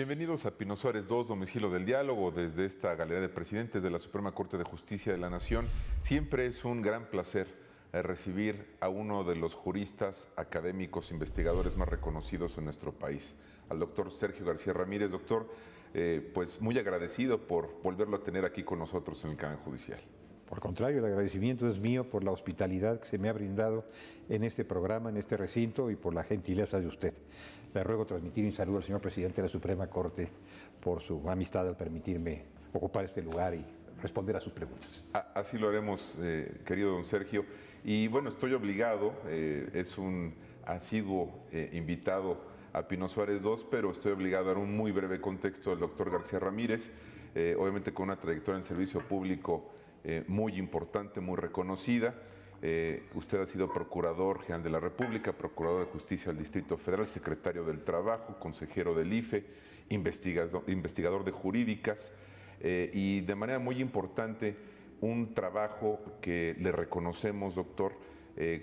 Bienvenidos a Pino Suárez II, domicilio del diálogo, desde esta Galería de Presidentes de la Suprema Corte de Justicia de la Nación. Siempre es un gran placer recibir a uno de los juristas, académicos, investigadores más reconocidos en nuestro país, al doctor Sergio García Ramírez. Doctor, pues muy agradecido por volverlo a tener aquí con nosotros en el canal judicial. Por contrario, el agradecimiento es mío por la hospitalidad que se me ha brindado en este programa, en este recinto, y por la gentileza de usted. Le ruego transmitir un saludo al señor presidente de la Suprema Corte por su amistad al permitirme ocupar este lugar y responder a sus preguntas. Así lo haremos, querido don Sergio. Y bueno, estoy obligado, es un asiduo invitado a Pino Suárez II, pero estoy obligado a dar un muy breve contexto del doctor García Ramírez, obviamente con una trayectoria en servicio público muy importante, muy reconocida. Usted ha sido Procurador General de la República, Procurador de Justicia del Distrito Federal, Secretario del Trabajo, consejero del IFE, investigador de jurídicas y de manera muy importante un trabajo que le reconocemos, doctor,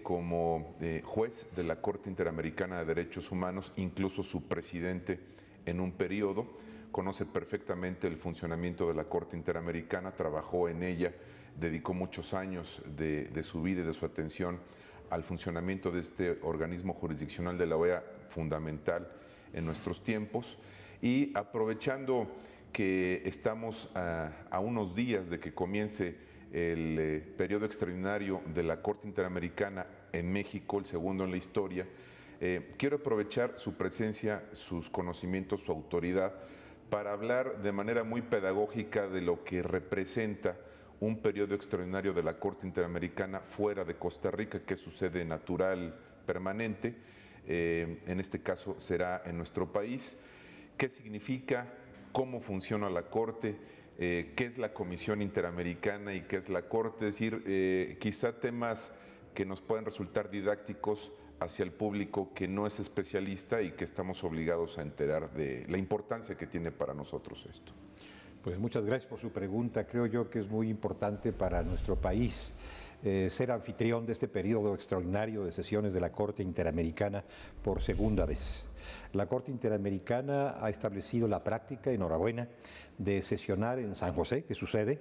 como juez de la Corte Interamericana de Derechos Humanos, incluso su presidente en un periodo. Conoce perfectamente el funcionamiento de la Corte Interamericana, trabajó en ella, dedicó muchos años de su vida y de su atención al funcionamiento de este organismo jurisdiccional de la OEA fundamental en nuestros tiempos. Y aprovechando que estamos a unos días de que comience el periodo extraordinario de la Corte Interamericana en México, el segundo en la historia, quiero aprovechar su presencia, sus conocimientos, su autoridad, para hablar de manera muy pedagógica de lo que representa un periodo extraordinario de la Corte Interamericana fuera de Costa Rica, que es su sede natural permanente, en este caso será en nuestro país. ¿Qué significa? ¿Cómo funciona la Corte? ¿Qué es la Comisión Interamericana y qué es la Corte? Es decir, quizá temas que nos pueden resultar didácticos hacia el público que no es especialista y que estamos obligados a enterar de la importancia que tiene para nosotros esto. Pues muchas gracias por su pregunta. Creo yo que es muy importante para nuestro país ser anfitrión de este periodo extraordinario de sesiones de la Corte Interamericana por segunda vez. La Corte Interamericana ha establecido la práctica, enhorabuena, de sesionar en San José, que sucede,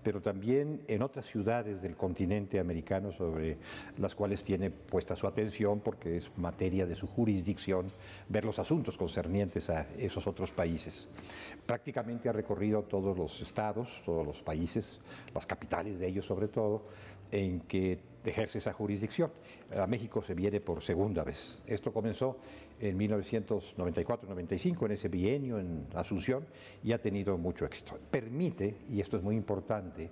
pero también en otras ciudades del continente americano sobre las cuales tiene puesta su atención porque es materia de su jurisdicción ver los asuntos concernientes a esos otros países. Prácticamente ha recorrido todos los estados, todos los países, las capitales de ellos sobre todo, en que ejerce esa jurisdicción. A México se viene por segunda vez. Esto comenzó en 1994-95, en ese bienio en Asunción, y ha tenido mucho éxito. Permite, y esto es muy importante,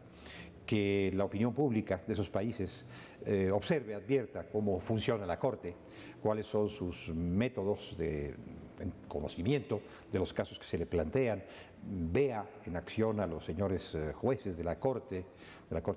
que la opinión pública de esos países observe, advierta cómo funciona la Corte, cuáles son sus métodos de conocimiento de los casos que se le plantean, vea en acción a los señores jueces de la Corte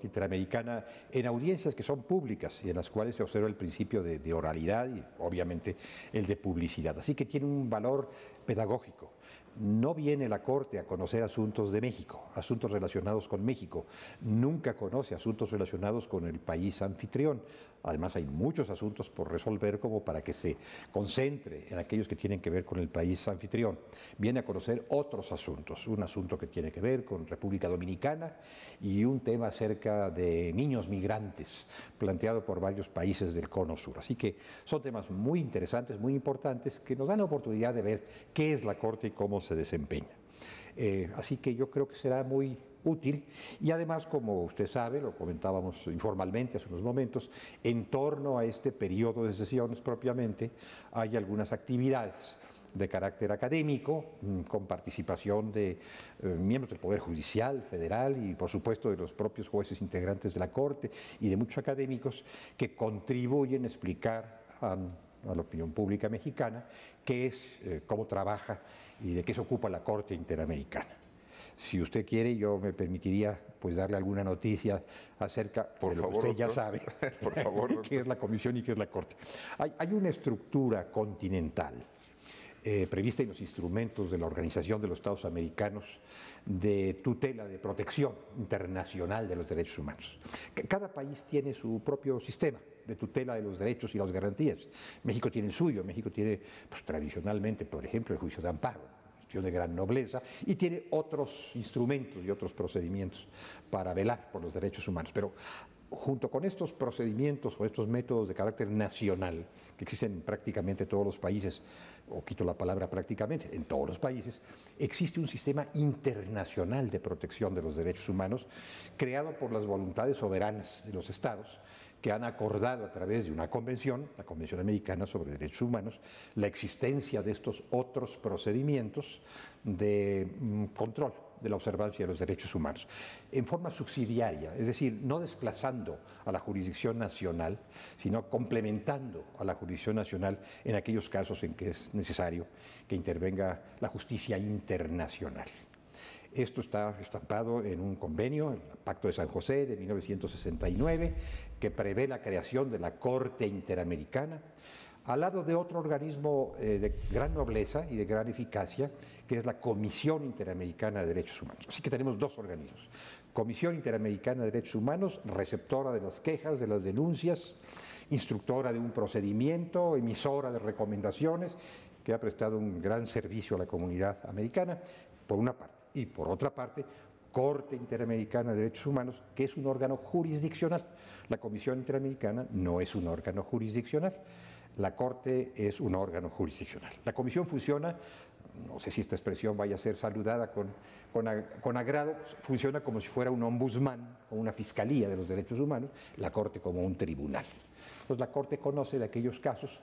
Interamericana, en audiencias que son públicas y en las cuales se observa el principio de oralidad y obviamente el de publicidad. Así que tiene un valor pedagógico. No viene la Corte a conocer asuntos de México, asuntos relacionados con México. Nunca conoce asuntos relacionados con el país anfitrión. Además, hay muchos asuntos por resolver como para que se concentre en aquellos que tienen que ver con el país anfitrión. Viene a conocer otros asuntos, un asunto que tiene que ver con República Dominicana y un tema acerca de niños migrantes planteado por varios países del Cono Sur. Así que son temas muy interesantes, muy importantes, que nos dan la oportunidad de ver qué es la Corte y cómo se desempeña. Así que yo creo que será muy útil y además, como usted sabe, lo comentábamos informalmente hace unos momentos, en torno a este periodo de sesiones propiamente hay algunas actividades de carácter académico, con participación de miembros del Poder Judicial Federal y por supuesto de los propios jueces integrantes de la Corte y de muchos académicos que contribuyen a explicar a la opinión pública mexicana qué es, cómo trabaja y de qué se ocupa la Corte Interamericana. Si usted quiere, yo me permitiría pues darle alguna noticia acerca de lo que usted ya sabe, por favor, qué es la Comisión y qué es la Corte. Hay una estructura continental prevista en los instrumentos de la Organización de los Estados Americanos de tutela, de protección internacional de los derechos humanos. Cada país tiene su propio sistema de tutela de los derechos y las garantías. México tiene el suyo. México tiene pues, tradicionalmente, por ejemplo, el juicio de amparo. de gran nobleza, y tiene otros instrumentos y otros procedimientos para velar por los derechos humanos. Pero junto con estos procedimientos o estos métodos de carácter nacional, que existen en prácticamente todos los países, o quito la palabra prácticamente, en todos los países, existe un sistema internacional de protección de los derechos humanos creado por las voluntades soberanas de los estados, que han acordado a través de una convención, la Convención Americana sobre Derechos Humanos, la existencia de estos otros procedimientos de control de la observancia de los derechos humanos, en forma subsidiaria, es decir, no desplazando a la jurisdicción nacional, sino complementando a la jurisdicción nacional en aquellos casos en que es necesario que intervenga la justicia internacional. Esto está estampado en un convenio, el Pacto de San José de 1969, que prevé la creación de la Corte Interamericana, al lado de otro organismo de gran nobleza y de gran eficacia, que es la Comisión Interamericana de Derechos Humanos. Así que tenemos dos organismos: Comisión Interamericana de Derechos Humanos, receptora de las quejas, de las denuncias, instructora de un procedimiento, emisora de recomendaciones, que ha prestado un gran servicio a la comunidad americana, por una parte. Y por otra parte, Corte Interamericana de Derechos Humanos, que es un órgano jurisdiccional. La Comisión Interamericana no es un órgano jurisdiccional. La Corte es un órgano jurisdiccional. La Comisión funciona, no sé si esta expresión vaya a ser saludada con agrado, funciona como si fuera un ombudsman o una fiscalía de los derechos humanos, la Corte como un tribunal. Entonces la Corte conoce de aquellos casos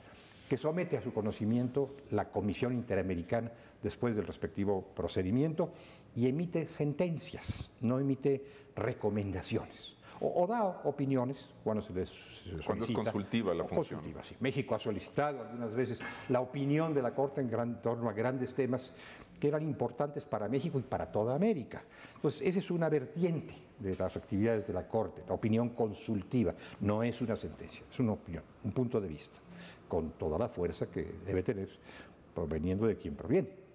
que somete a su conocimiento la Comisión Interamericana después del respectivo procedimiento y emite sentencias, no emite recomendaciones. O da opiniones cuando se les solicita. Cuando es consultiva la función. Consultiva, sí. México ha solicitado algunas veces la opinión de la Corte en torno a grandes temas que eran importantes para México y para toda América. Entonces, esa es una vertiente de las actividades de la Corte, la opinión consultiva. No es una sentencia, es una opinión, un punto de vista, con toda la fuerza que debe tener, proveniendo de quien proviene.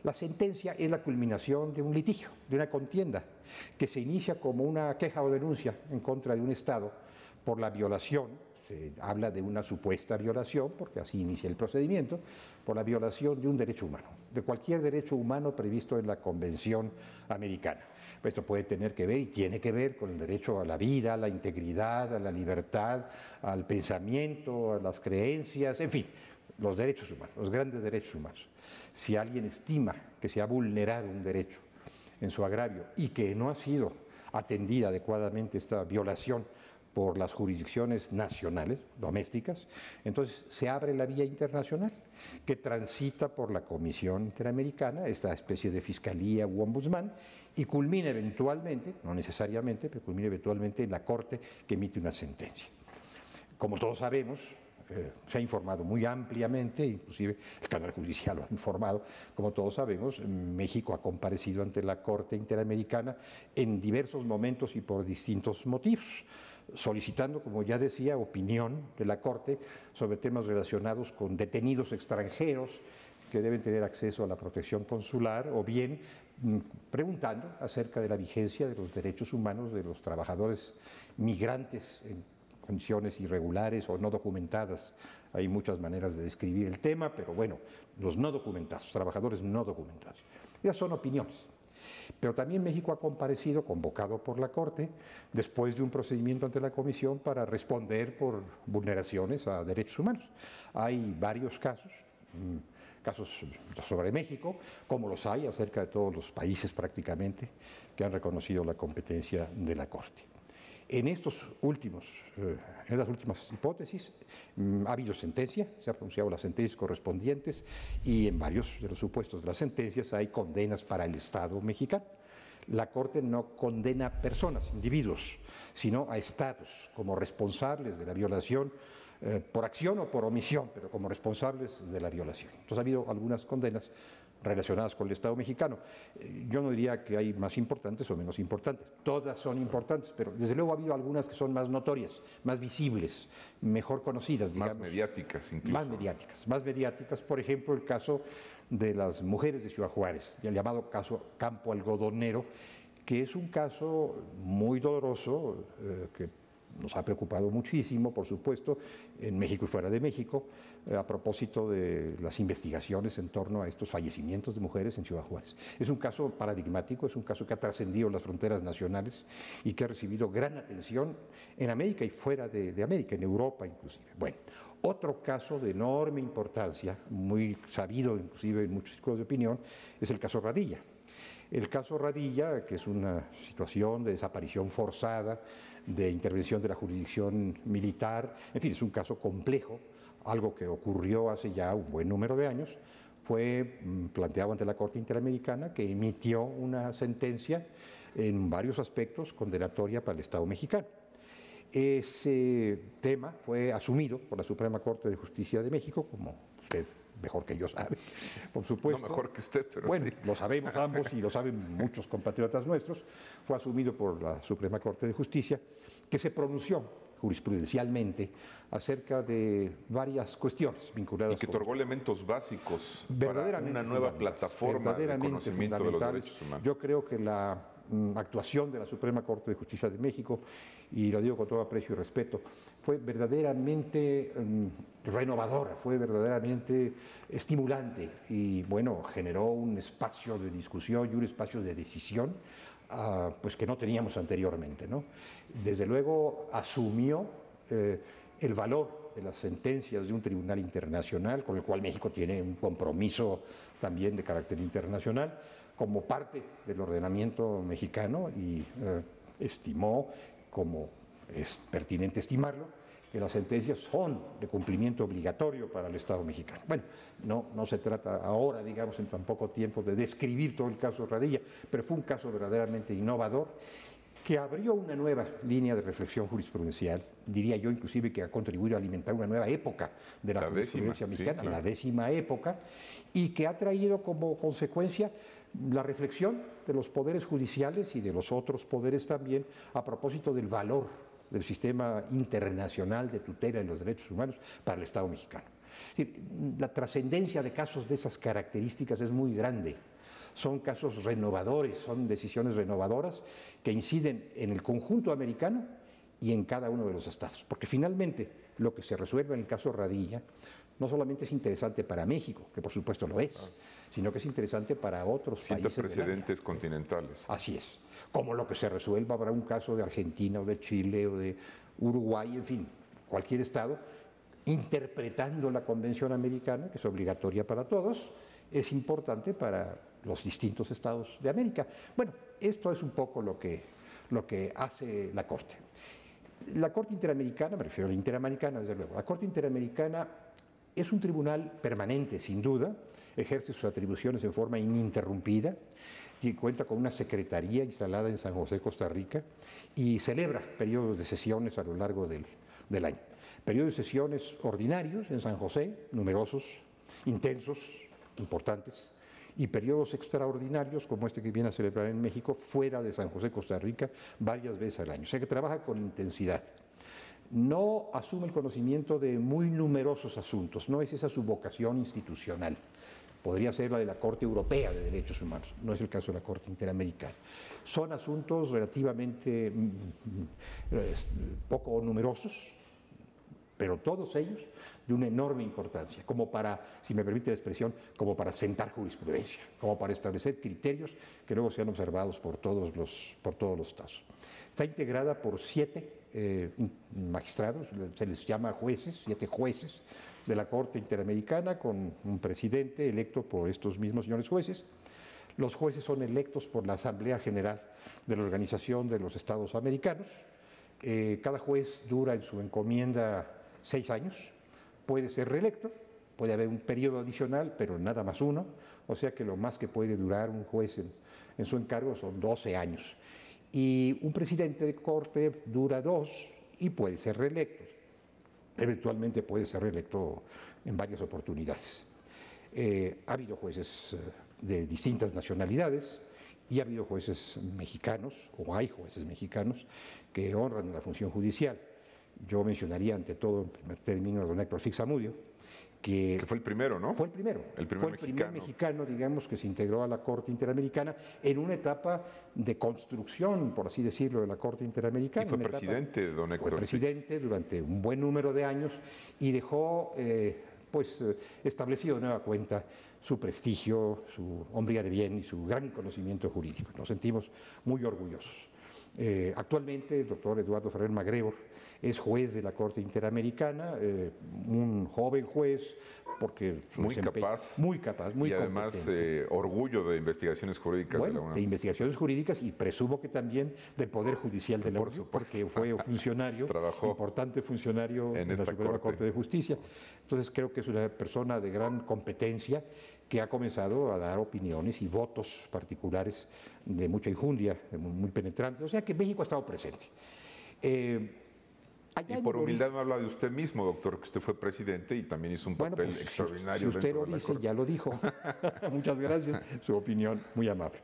La sentencia es la culminación de un litigio, de una contienda, que se inicia como una queja o denuncia en contra de un Estado por la violación, se habla de una supuesta violación, porque así inicia el procedimiento, por la violación de un derecho humano, de cualquier derecho humano previsto en la Convención Americana. Esto puede tener que ver y tiene que ver con el derecho a la vida, a la integridad, a la libertad, al pensamiento, a las creencias, en fin, los derechos humanos, los grandes derechos humanos. Si alguien estima que se ha vulnerado un derecho en su agravio y que no ha sido atendida adecuadamente esta violación por las jurisdicciones nacionales, domésticas, entonces se abre la vía internacional que transita por la Comisión Interamericana, esta especie de fiscalía u ombudsman, y culmina eventualmente, no necesariamente, pero culmina eventualmente en la Corte que emite una sentencia. Como todos sabemos, se ha informado muy ampliamente, inclusive el canal judicial lo ha informado, como todos sabemos, México ha comparecido ante la Corte Interamericana en diversos momentos y por distintos motivos, solicitando, como ya decía, opinión de la Corte sobre temas relacionados con detenidos extranjeros que deben tener acceso a la protección consular, o bien preguntando acerca de la vigencia de los derechos humanos de los trabajadores migrantes en condiciones irregulares o no documentadas. Hay muchas maneras de describir el tema, pero bueno, los no documentados, trabajadores no documentados. Esas son opiniones. Pero también México ha comparecido, convocado por la Corte, después de un procedimiento ante la Comisión para responder por vulneraciones a derechos humanos. Hay varios casos sobre México, como los hay acerca de todos los países prácticamente que han reconocido la competencia de la Corte. En las últimas hipótesis ha habido sentencia, se han pronunciado las sentencias correspondientes y en varios de los supuestos de las sentencias hay condenas para el Estado mexicano. La Corte no condena a personas, individuos, sino a estados como responsables de la violación por acción o por omisión, pero como responsables de la violación. Entonces ha habido algunas condenas relacionadas con el Estado mexicano. Yo no diría que hay más importantes o menos importantes, todas son importantes, pero desde luego ha habido algunas que son más notorias, más visibles, mejor conocidas, digamos. Más mediáticas incluso. Más mediáticas, por ejemplo, el caso de las mujeres de Ciudad Juárez, el llamado caso Campo Algodonero, que es un caso muy doloroso, que nos ha preocupado muchísimo, por supuesto, en México y fuera de México, a propósito de las investigaciones en torno a estos fallecimientos de mujeres en Ciudad Juárez. Es un caso paradigmático, es un caso que ha trascendido las fronteras nacionales y que ha recibido gran atención en América y fuera de América, en Europa inclusive. Bueno, otro caso de enorme importancia, muy sabido inclusive en muchos círculos de opinión, es el caso Radilla. El caso Radilla, que es una situación de desaparición forzada, de intervención de la jurisdicción militar, en fin, es un caso complejo, algo que ocurrió hace ya un buen número de años, fue planteado ante la Corte Interamericana, que emitió una sentencia en varios aspectos condenatoria para el Estado mexicano. Ese tema fue asumido por la Suprema Corte de Justicia de México, como usted mejor que yo sabe, por supuesto. No mejor que usted, pero bueno, sí. Lo sabemos ambos y lo saben muchos compatriotas nuestros. Fue asumido por la Suprema Corte de Justicia, que se pronunció jurisprudencialmente acerca de varias cuestiones vinculadas. Y que otorgó elementos básicos para una nueva plataforma de conocimiento de los derechos humanos. Yo creo que la actuación de la Suprema Corte de Justicia de México, y lo digo con todo aprecio y respeto, fue verdaderamente renovadora, fue verdaderamente estimulante y, bueno, generó un espacio de discusión y un espacio de decisión pues que no teníamos anteriormente, ¿no? Desde luego asumió el valor de las sentencias de un tribunal internacional, con el cual México tiene un compromiso también de carácter internacional, como parte del ordenamiento mexicano y estimó, como es pertinente estimarlo, que las sentencias son de cumplimiento obligatorio para el Estado mexicano. Bueno, no se trata ahora, digamos, en tan poco tiempo de describir todo el caso Radilla, pero fue un caso verdaderamente innovador que abrió una nueva línea de reflexión jurisprudencial, diría yo inclusive que ha contribuido a alimentar una nueva época de la jurisprudencia mexicana, sí, claro, la 10ª época, y que ha traído como consecuencia la reflexión de los poderes judiciales y de los otros poderes también a propósito del valor del sistema internacional de tutela de los derechos humanos para el Estado mexicano. Es decir, la trascendencia de casos de esas características es muy grande. Son casos renovadores, son decisiones renovadoras que inciden en el conjunto americano y en cada uno de los estados. Porque finalmente lo que se resuelve en el caso Radilla no solamente es interesante para México, que por supuesto lo es, sino que es interesante para otros países. Precedentes continentales. Así es. Como lo que se resuelva habrá un caso de Argentina o de Chile o de Uruguay, en fin, cualquier estado, interpretando la Convención Americana, que es obligatoria para todos, es importante para los distintos estados de América. Bueno, esto es un poco lo que hace la Corte. La Corte Interamericana, me refiero a la Interamericana, desde luego, la Corte Interamericana es un tribunal permanente, sin duda, ejerce sus atribuciones en forma ininterrumpida y cuenta con una secretaría instalada en San José, Costa Rica, y celebra periodos de sesiones a lo largo del año. Periodos de sesiones ordinarios en San José, numerosos, intensos, importantes, y periodos extraordinarios como este que viene a celebrar en México, fuera de San José, Costa Rica, varias veces al año. O sea que trabaja con intensidad. No asume el conocimiento de muy numerosos asuntos, no es esa su vocación institucional. Podría ser la de la Corte Europea de Derechos Humanos, no es el caso de la Corte Interamericana. Son asuntos relativamente poco numerosos, pero todos ellos de una enorme importancia, como para, si me permite la expresión, como para sentar jurisprudencia, como para establecer criterios que luego sean observados por todos los estados. Está integrada por 7 magistrados, se les llama jueces, 7 jueces de la Corte Interamericana, con un presidente electo por estos mismos señores jueces. Los jueces son electos por la Asamblea General de la Organización de los Estados Americanos. Cada juez dura en su encomienda 6 años, puede ser reelecto, puede haber un periodo adicional, pero nada más uno, o sea que lo más que puede durar un juez en su encargo son 12 años. Y un presidente de corte dura 2 y puede ser reelecto. Eventualmente puede ser reelecto en varias oportunidades. Ha habido jueces de distintas nacionalidades y ha habido jueces mexicanos, o hay jueces mexicanos, que honran la función judicial. Yo mencionaría ante todo, en primer término, a don Héctor Fix Zamudio, Que fue el primero, ¿no? Fue el primero. El primer fue el primer mexicano, digamos, que se integró a la Corte Interamericana en una etapa de construcción, por así decirlo, de la Corte Interamericana. Y fue presidente, don Héctor. Fue presidente durante un buen número de años y dejó, establecido de nueva cuenta su prestigio, su hombría de bien y su gran conocimiento jurídico. Nos sentimos muy orgullosos. Actualmente el doctor Eduardo Ferrer Magrebor es juez de la Corte Interamericana, un joven juez, porque muy capaz, muy y además orgullo de investigaciones jurídicas de la UNAM. De investigaciones jurídicas y presumo que también del Poder Judicial de la UNAM, porque fue funcionario, importante funcionario en la Suprema Corte de Justicia. Entonces creo que es una persona de gran competencia que ha comenzado a dar opiniones y votos particulares de mucha enjundia, muy penetrantes. O sea que México ha estado presente. Y por humildad me habla de usted mismo, doctor, que usted fue presidente y también hizo un papel extraordinario. Si usted lo dice, ya lo dijo. Muchas gracias, su opinión muy amable.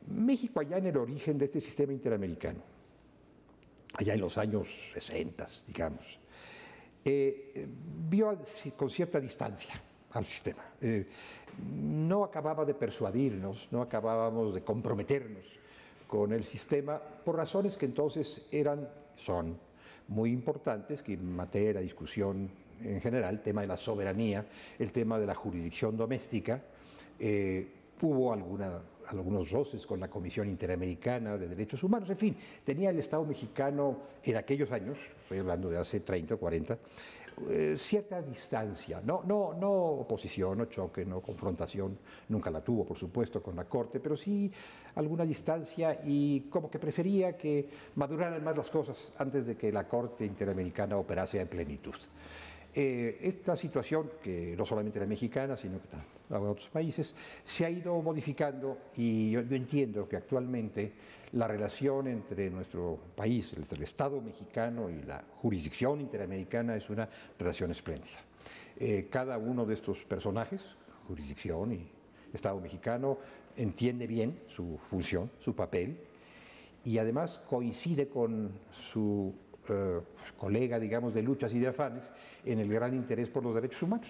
México, allá en el origen de este sistema interamericano, allá en los años 60, digamos, vio con cierta distancia al sistema. No acababa de persuadirnos, no acabábamos de comprometernos con el sistema por razones que entonces son muy importantes, que en materia de discusión en general, el tema de la soberanía, el tema de la jurisdicción doméstica. Hubo algunos roces con la Comisión Interamericana de Derechos Humanos, en fin, tenía el Estado mexicano en aquellos años, estoy hablando de hace 30 o 40, cierta distancia, no oposición, no choque, no confrontación, nunca la tuvo, por supuesto, con la Corte, pero sí alguna distancia y como que prefería que maduraran más las cosas antes de que la Corte Interamericana operase en plenitud. Esta situación, que no solamente era mexicana, sino que en otros países, se ha ido modificando y yo entiendo que actualmente la relación entre nuestro país, el Estado mexicano y la jurisdicción interamericana es una relación espléndida. Cada uno de estos personajes, jurisdicción y Estado mexicano, entiende bien su función, su papel, y además coincide con su colega, digamos, de luchas y de afanes en el gran interés por los derechos humanos.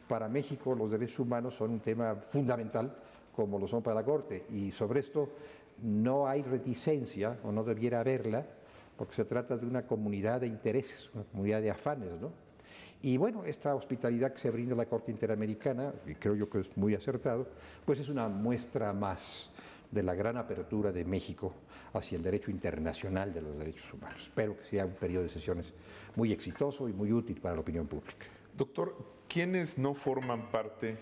Para México los derechos humanos son un tema fundamental, como lo son para la Corte, y sobre esto no hay reticencia, o no debiera haberla, porque se trata de una comunidad de intereses, una comunidad de afanes, ¿no? Y bueno, esta hospitalidad que se brinda a la Corte Interamericana, y creo yo que es muy acertado, pues es una muestra más de la gran apertura de México hacia el derecho internacional de los derechos humanos. Espero que sea un periodo de sesiones muy exitoso y muy útil para la opinión pública. Doctor, ¿quiénes no forman parte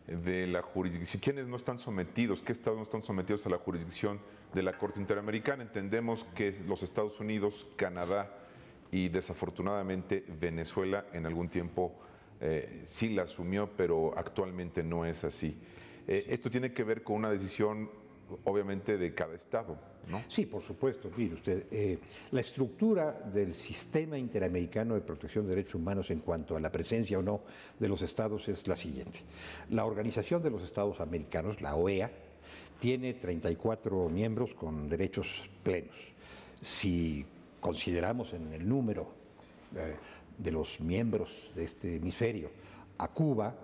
de la jurisdicción? ¿Quiénes no están sometidos? ¿Qué estados no están sometidos a la jurisdicción de la Corte Interamericana? Entendemos que los Estados Unidos, Canadá y desafortunadamente Venezuela en algún tiempo sí la asumió, pero actualmente no es así. Esto tiene que ver con una decisión obviamente de cada estado, ¿no? Sí, por supuesto. Mire usted, la estructura del sistema interamericano de protección de derechos humanos en cuanto a la presencia o no de los estados es la siguiente. La Organización de los Estados Americanos, la OEA, tiene 34 miembros con derechos plenos. Si consideramos en el número de los miembros de este hemisferio a Cuba,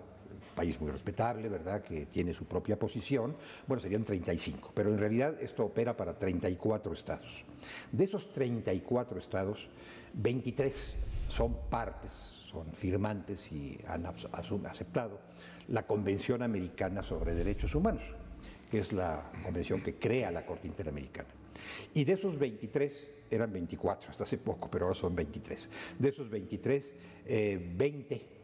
país muy respetable, ¿verdad?, que tiene su propia posición, bueno, serían 35, pero en realidad esto opera para 34 estados. De esos 34 estados, 23 son partes, son firmantes y han aceptado la Convención Americana sobre Derechos Humanos, que es la convención que crea la Corte Interamericana. Y de esos 23, eran 24 hasta hace poco, pero ahora son 23. De esos 23, 20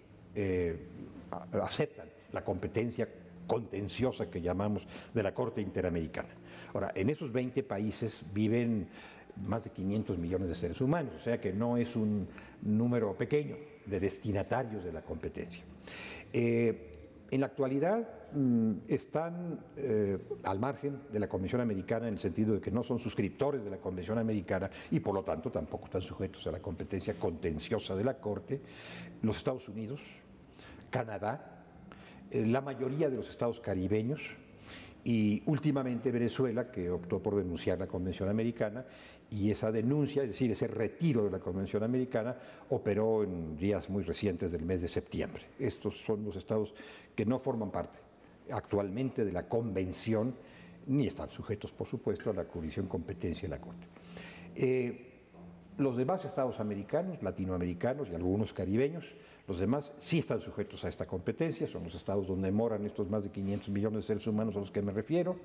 aceptan la competencia contenciosa que llamamos de la Corte Interamericana. Ahora, en esos 20 países viven más de 500 millones de seres humanos, o sea que no es un número pequeño de destinatarios de la competencia. En la actualidad están al margen de la Convención Americana en el sentido de que no son suscriptores de la Convención Americana y por lo tanto tampoco están sujetos a la competencia contenciosa de la Corte los Estados Unidos, Canadá, la mayoría de los estados caribeños Y últimamente Venezuela, que optó por denunciar la Convención Americana, y esa denuncia, es decir, ese retiro de la Convención Americana, operó en días muy recientes del mes de septiembre. Estos son los estados que no forman parte actualmente de la Convención, ni están sujetos, por supuesto, a la jurisdicción competencia de la Corte. Los demás estados americanos, latinoamericanos y algunos caribeños, los demás sí están sujetos a esta competencia, son los estados donde moran estos más de 500 millones de seres humanos a los que me refiero,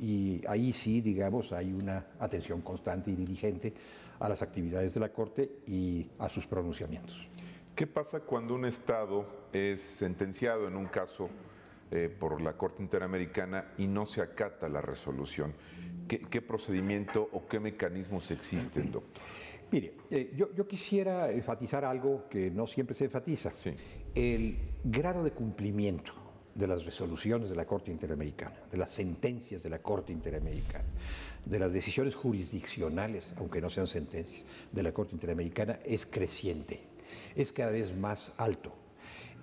y ahí sí, digamos, hay una atención constante y diligente a las actividades de la Corte y a sus pronunciamientos. ¿Qué pasa cuando un estado es sentenciado en un caso por la Corte Interamericana y no se acata la resolución? ¿Qué procedimiento o qué mecanismos existen, doctor? Mire, yo quisiera enfatizar algo que no siempre se enfatiza. Sí. El grado de cumplimiento de las resoluciones de la Corte Interamericana, de las sentencias de la Corte Interamericana, de las decisiones jurisdiccionales, aunque no sean sentencias, de la Corte Interamericana es creciente, es cada vez más alto.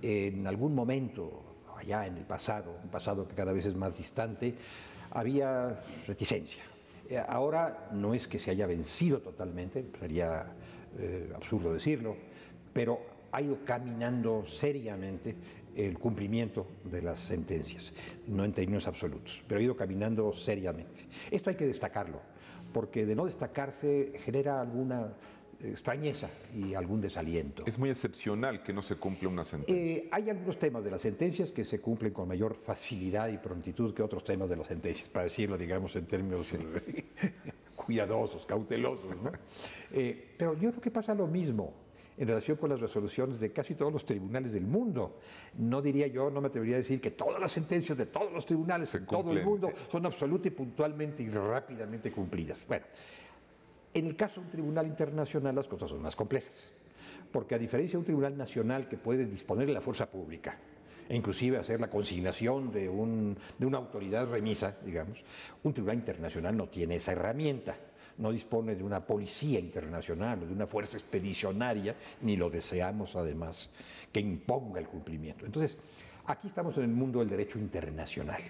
En algún momento, allá en el pasado, un pasado que cada vez es más distante, había reticencia. Ahora no es que se haya vencido totalmente, sería absurdo decirlo, pero ha ido caminando seriamente el cumplimiento de las sentencias, no en términos absolutos, pero ha ido caminando seriamente. Esto hay que destacarlo, porque de no destacarse genera alguna extrañeza y algún desaliento. Es muy excepcional que no se cumpla una sentencia. Hay algunos temas de las sentencias que se cumplen con mayor facilidad y prontitud que otros temas de las sentencias, para decirlo, digamos, en términos cuidadosos, cautelosos, ¿no? Pero yo creo que pasa lo mismo en relación con las resoluciones de casi todos los tribunales del mundo. No diría yo, no me atrevería a decir que todas las sentencias de todos los tribunales en todo el mundo son absoluta y puntualmente y rápidamente cumplidas. Bueno, en el caso de un tribunal internacional las cosas son más complejas, porque a diferencia de un tribunal nacional que puede disponer de la fuerza pública e inclusive hacer la consignación de una autoridad remisa, digamos, un tribunal internacional no tiene esa herramienta, no dispone de una policía internacional o de una fuerza expedicionaria, ni lo deseamos además, que imponga el cumplimiento. Entonces, aquí estamos en el mundo del derecho internacional,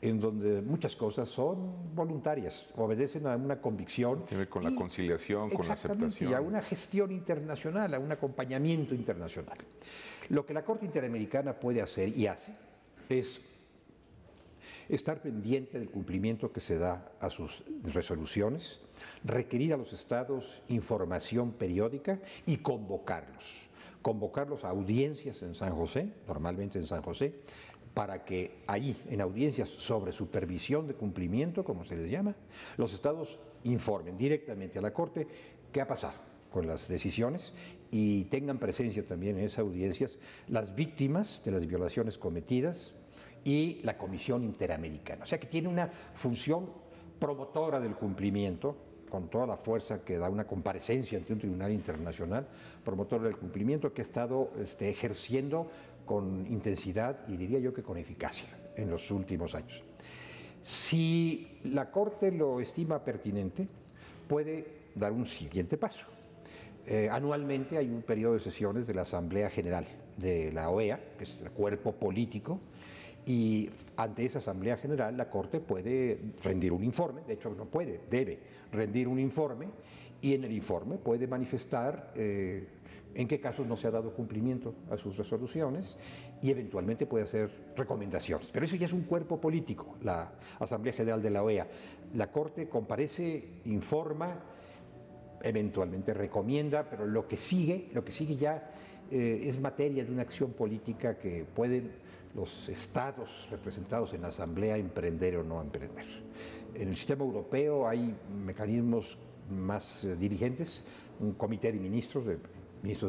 en donde muchas cosas son voluntarias, obedecen a una convicción. Tiene con la conciliación, con la aceptación. Y a una gestión internacional, a un acompañamiento internacional. Lo que la Corte Interamericana puede hacer y hace es estar pendiente del cumplimiento que se da a sus resoluciones, requerir a los estados información periódica y convocarlos a audiencias en San José, normalmente en San José, para que ahí, en audiencias sobre supervisión de cumplimiento, como se les llama, los estados informen directamente a la Corte qué ha pasado con las decisiones y tengan presencia también en esas audiencias las víctimas de las violaciones cometidas y la Comisión Interamericana. O sea que tiene una función promotora del cumplimiento, con toda la fuerza que da una comparecencia ante un tribunal internacional, promotora del cumplimiento que ha estado ejerciendo con intensidad y diría yo que con eficacia en los últimos años. Si la Corte lo estima pertinente, puede dar un siguiente paso. Anualmente hay un periodo de sesiones de la Asamblea General de la OEA, que es el cuerpo político, y ante esa Asamblea General la Corte puede rendir un informe, de hecho no puede, debe rendir un informe, y en el informe puede manifestar en qué casos no se ha dado cumplimiento a sus resoluciones y eventualmente puede hacer recomendaciones. Pero eso ya es un cuerpo político, la Asamblea General de la OEA. La Corte comparece, informa, eventualmente recomienda, pero lo que sigue ya es materia de una acción política que pueden los estados representados en la Asamblea emprender o no emprender. En el sistema europeo hay mecanismos más dirigentes, un comité de ministros de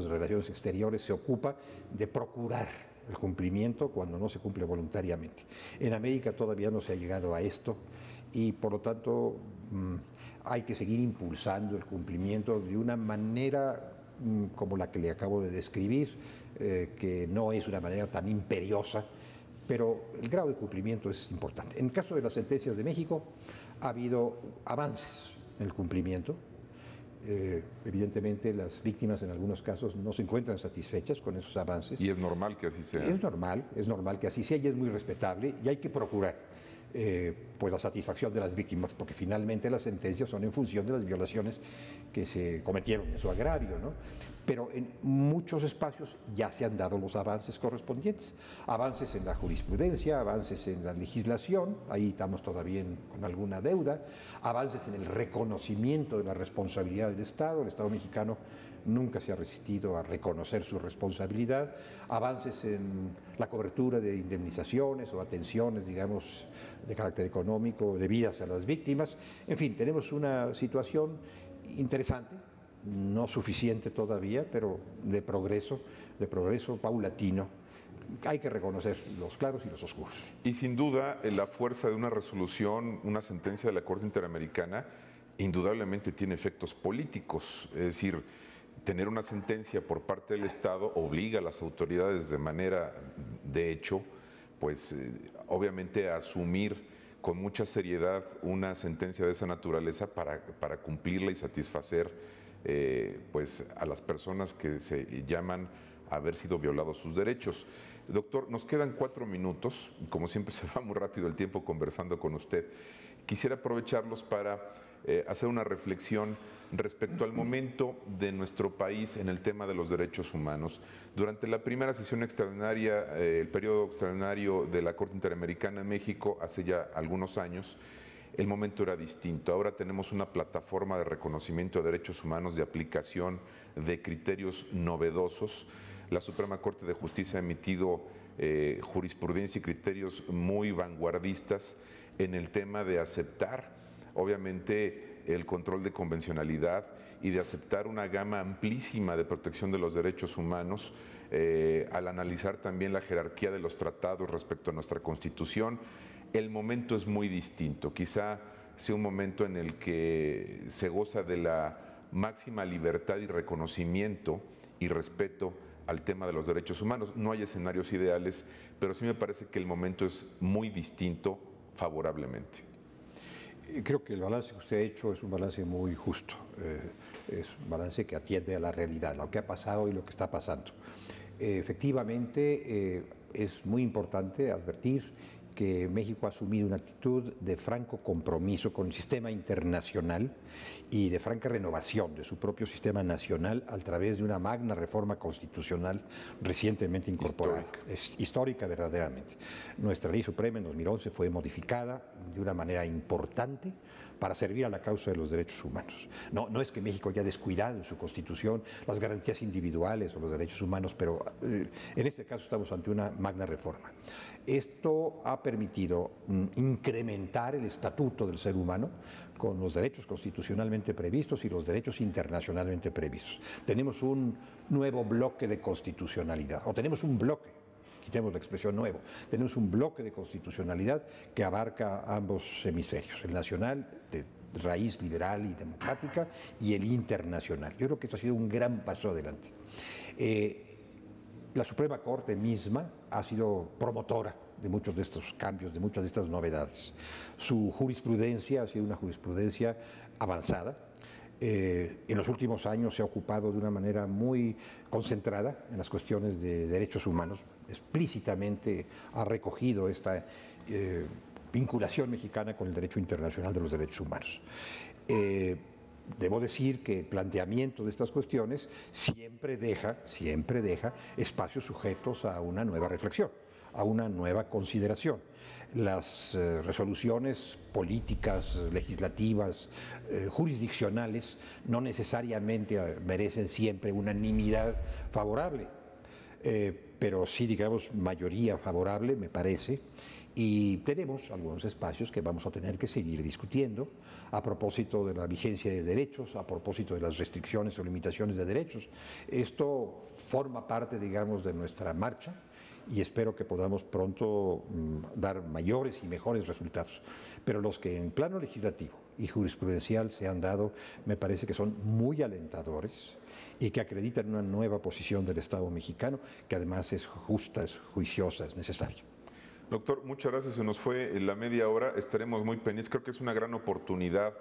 Relaciones Exteriores se ocupa de procurar el cumplimiento cuando no se cumple voluntariamente. En América todavía no se ha llegado a esto y por lo tanto hay que seguir impulsando el cumplimiento de una manera como la que le acabo de describir, que no es una manera tan imperiosa, pero el grado de cumplimiento es importante. En el caso de las sentencias de México ha habido avances en el cumplimiento. Evidentemente las víctimas en algunos casos no se encuentran satisfechas con esos avances. Y es normal que así sea. Es normal que así sea y es muy respetable y hay que procurar pues la satisfacción de las víctimas, porque finalmente las sentencias son en función de las violaciones que se cometieron en su agravio, ¿no? Pero en muchos espacios ya se han dado los avances correspondientes, avances en la jurisprudencia, avances en la legislación, ahí estamos todavía con alguna deuda, avances en el reconocimiento de la responsabilidad del Estado. El Estado mexicano nunca se ha resistido a reconocer su responsabilidad, avances en la cobertura de indemnizaciones o atenciones, digamos, de carácter económico debidas a las víctimas. En fin, tenemos una situación interesante, no suficiente todavía, pero de progreso paulatino. Hay que reconocer los claros y los oscuros. Y sin duda, la fuerza de una resolución, una sentencia de la Corte Interamericana, indudablemente tiene efectos políticos. Es decir, tener una sentencia por parte del Estado obliga a las autoridades de manera, de hecho, pues obviamente a asumir con mucha seriedad una sentencia de esa naturaleza para cumplirla y satisfacer pues a las personas que se llaman a haber sido violados sus derechos. Doctor, nos quedan 4 minutos, como siempre se va muy rápido el tiempo conversando con usted. Quisiera aprovecharlos para hacer una reflexión respecto al momento de nuestro país en el tema de los derechos humanos. Durante la primera sesión extraordinaria, el periodo extraordinario de la Corte Interamericana en México, hace ya algunos años, el momento era distinto. Ahora tenemos una plataforma de reconocimiento de derechos humanos, de aplicación de criterios novedosos. La Suprema Corte de Justicia ha emitido jurisprudencia y criterios muy vanguardistas en el tema de aceptar, obviamente, el control de convencionalidad y de aceptar una gama amplísima de protección de los derechos humanos, al analizar también la jerarquía de los tratados respecto a nuestra Constitución. El momento es muy distinto, quizá sea un momento en el que se goza de la máxima libertad y reconocimiento y respeto al tema de los derechos humanos. No hay escenarios ideales, pero sí me parece que el momento es muy distinto favorablemente. Creo que el balance que usted ha hecho es un balance muy justo, es un balance que atiende a la realidad, lo que ha pasado y lo que está pasando. Efectivamente, es muy importante advertir que México ha asumido una actitud de franco compromiso con el sistema internacional y de franca renovación de su propio sistema nacional a través de una magna reforma constitucional recientemente incorporada. Es histórica verdaderamente. Nuestra ley suprema en 2011 fue modificada de una manera importante para servir a la causa de los derechos humanos. No es que México haya descuidado en su Constitución las garantías individuales o los derechos humanos, pero en este caso estamos ante una magna reforma. Esto ha permitido incrementar el estatuto del ser humano con los derechos constitucionalmente previstos y los derechos internacionalmente previstos. Tenemos un nuevo bloque de constitucionalidad, o tenemos un bloque, quitemos la expresión nuevo, tenemos un bloque de constitucionalidad que abarca ambos hemisferios, el nacional, de raíz liberal y democrática, y el internacional. Yo creo que esto ha sido un gran paso adelante. La Suprema Corte misma ha sido promotora de muchos de estos cambios, de muchas de estas novedades. Su jurisprudencia ha sido una jurisprudencia avanzada. En los últimos años se ha ocupado de una manera muy concentrada en las cuestiones de derechos humanos. Explícitamente ha recogido esta vinculación mexicana con el derecho internacional de los derechos humanos. Debo decir que el planteamiento de estas cuestiones siempre deja espacios sujetos a una nueva reflexión, a una nueva consideración. Las resoluciones políticas, legislativas, jurisdiccionales, no necesariamente merecen siempre unanimidad favorable, pero sí, digamos, mayoría favorable, me parece. Y tenemos algunos espacios que vamos a tener que seguir discutiendo a propósito de la vigencia de derechos, a propósito de las restricciones o limitaciones de derechos. Esto forma parte, digamos, de nuestra marcha y espero que podamos pronto dar mayores y mejores resultados. Pero los que en plano legislativo y jurisprudencial se han dado, me parece que son muy alentadores y que acreditan una nueva posición del Estado mexicano, que además es justa, es juiciosa, es necesaria. Doctor, muchas gracias. Se nos fue la media hora. Estaremos muy pendientes. Creo que es una gran oportunidad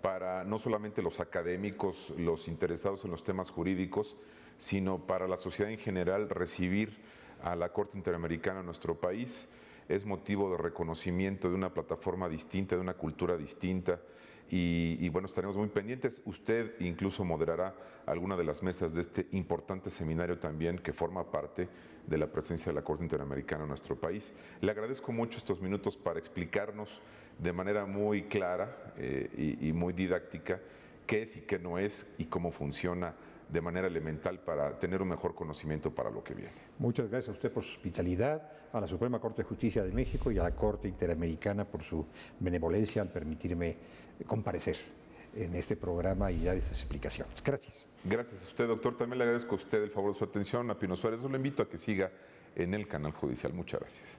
para no solamente los académicos, los interesados en los temas jurídicos, sino para la sociedad en general recibir a la Corte Interamericana en nuestro país. es motivo de reconocimiento de una plataforma distinta, de una cultura distinta. Y bueno, estaremos muy pendientes. Usted incluso moderará alguna de las mesas de este importante seminario también, que forma parte de la presencia de la Corte Interamericana en nuestro país. Le agradezco mucho estos minutos para explicarnos de manera muy clara y muy didáctica qué es y qué no es y cómo funciona de manera elemental para tener un mejor conocimiento para lo que viene. Muchas gracias a usted por su hospitalidad, a la Suprema Corte de Justicia de México y a la Corte Interamericana por su benevolencia al permitirme comparecer en este programa y dar estas explicaciones. Gracias. Gracias a usted, doctor. También le agradezco a usted el favor de su atención. A Pino Suárez, lo invito a que siga en el canal judicial. Muchas gracias.